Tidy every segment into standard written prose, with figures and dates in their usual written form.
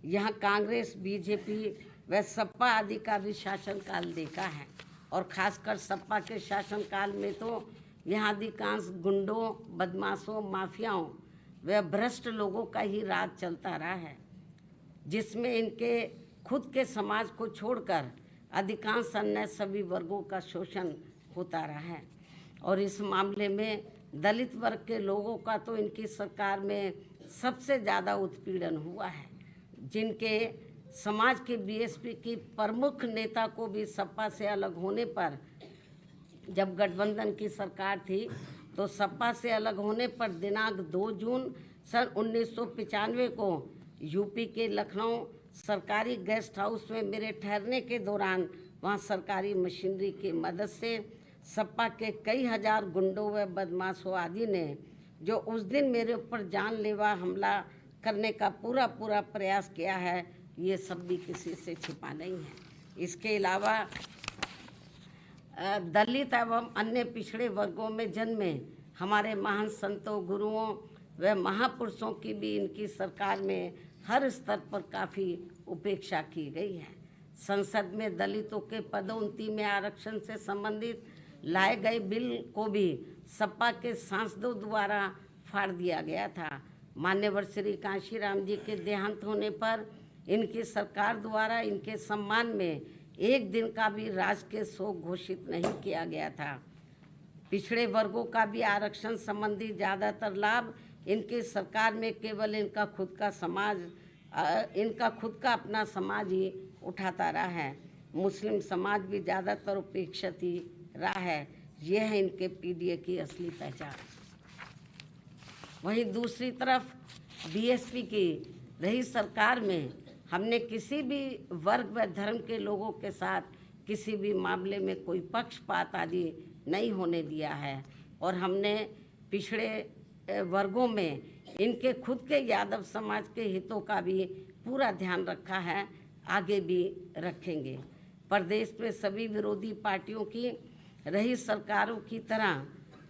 यहाँ कांग्रेस, बीजेपी व सपा आदि का भी शासनकाल देखा है और खासकर सपा के शासनकाल में तो यहाँ अधिकांश गुंडों, बदमाशों, माफियाओं व भ्रष्ट लोगों का ही राज चलता रहा है, जिसमें इनके खुद के समाज को छोड़कर अधिकांश अन्य सभी वर्गों का शोषण होता रहा है। और इस मामले में दलित वर्ग के लोगों का तो इनकी सरकार में सबसे ज़्यादा उत्पीड़न हुआ है, जिनके समाज के बीएसपी की प्रमुख नेता को भी सपा से अलग होने पर, जब गठबंधन की सरकार थी तो सपा से अलग होने पर दिनांक 2 जून सन 1995 को यूपी के लखनऊ सरकारी गेस्ट हाउस में मेरे ठहरने के दौरान वहां सरकारी मशीनरी की मदद से सपा के कई हजार गुंडों व बदमाशों आदि ने जो उस दिन मेरे ऊपर जानलेवा हमला करने का पूरा प्रयास किया है, ये सब भी किसी से छिपा नहीं है। इसके अलावा दलित एवं अन्य पिछड़े वर्गों में जन्मे हमारे महान संतों, गुरुओं व महापुरुषों की भी इनकी सरकार में हर स्तर पर काफ़ी उपेक्षा की गई है। संसद में दलितों के पदोन्नति में आरक्षण से संबंधित लाए गए बिल को भी सपा के सांसदों द्वारा फाड़ दिया गया था। मान्यवर श्री कांशीराम जी के देहांत होने पर इनकी सरकार द्वारा इनके सम्मान में एक दिन का भी राजकीय शोक घोषित नहीं किया गया था। पिछड़े वर्गों का भी आरक्षण संबंधी ज़्यादातर लाभ इनकी सरकार में केवल इनका खुद का अपना समाज ही उठाता रहा है। मुस्लिम समाज भी ज़्यादातर उपेक्षित ही रहा है। यह है इनके पीडीए की असली पहचान। वहीं दूसरी तरफ बीएसपी की रही सरकार में हमने किसी भी वर्ग व धर्म के लोगों के साथ किसी भी मामले में कोई पक्षपात आदि नहीं होने दिया है और हमने पिछड़े वर्गों में इनके खुद के यादव समाज के हितों का भी पूरा ध्यान रखा है, आगे भी रखेंगे। प्रदेश में सभी विरोधी पार्टियों की रही सरकारों की तरह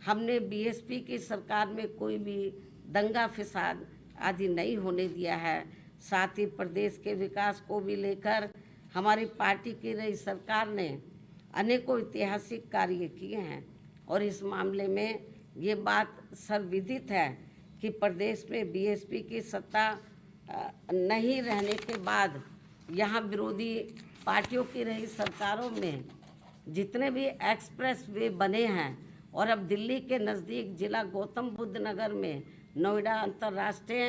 हमने बीएसपी की सरकार में कोई भी दंगा फसाद आदि नहीं होने दिया है। साथ ही प्रदेश के विकास को भी लेकर हमारी पार्टी की रही सरकार ने अनेकों ऐतिहासिक कार्य किए हैं और इस मामले में ये बात सर्वविदित है कि प्रदेश में बीएसपी की सत्ता नहीं रहने के बाद यहाँ विरोधी पार्टियों की रही सरकारों में जितने भी एक्सप्रेस वे बने हैं और अब दिल्ली के नज़दीक जिला गौतम बुद्ध नगर में नोएडा अंतर्राष्ट्रीय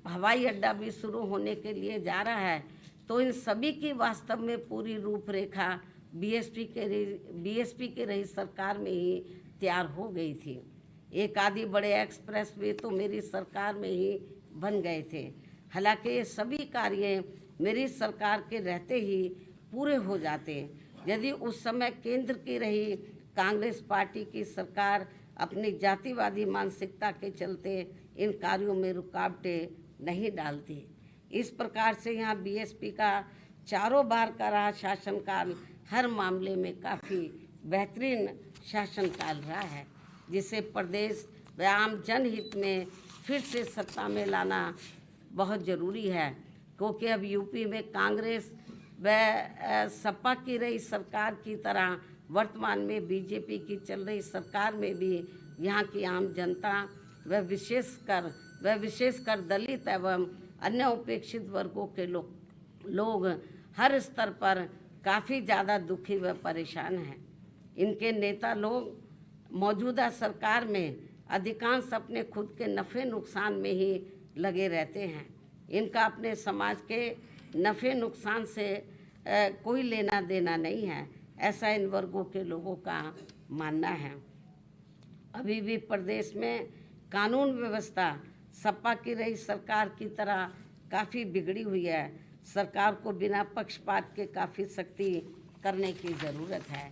हवाई अड्डा भी शुरू होने के लिए जा रहा है, तो इन सभी की वास्तव में पूरी रूपरेखा बीएसपी की रही सरकार में ही तैयार हो गई थी। एक आदि बड़े एक्सप्रेस वे तो मेरी सरकार में ही बन गए थे। हालांकि ये सभी कार्य मेरी सरकार के रहते ही पूरे हो जाते यदि उस समय केंद्र की रही कांग्रेस पार्टी की सरकार अपनी जातिवादी मानसिकता के चलते इन कार्यों में रुकावटें नहीं डालती। इस प्रकार से यहाँ बीएसपी का चारों बार का रहा शासनकाल हर मामले में काफ़ी बेहतरीन शासनकाल रहा है, जिसे प्रदेश व आम जनहित में फिर से सत्ता में लाना बहुत ज़रूरी है, क्योंकि अब यूपी में कांग्रेस व सपा की रही सरकार की तरह वर्तमान में बीजेपी की चल रही सरकार में भी यहाँ की आम जनता व विशेषकर दलित एवं अन्य उपेक्षित वर्गों के लोग हर स्तर पर काफ़ी ज़्यादा दुखी व परेशान हैं। इनके नेता लोग मौजूदा सरकार में अधिकांश अपने खुद के नफ़े नुकसान में ही लगे रहते हैं। इनका अपने समाज के नफ़े नुकसान से कोई लेना देना नहीं है, ऐसा इन वर्गों के लोगों का मानना है। अभी भी प्रदेश में कानून व्यवस्था सपा की रही सरकार की तरह काफ़ी बिगड़ी हुई है। सरकार को बिना पक्षपात के काफ़ी सख्ती करने की ज़रूरत है।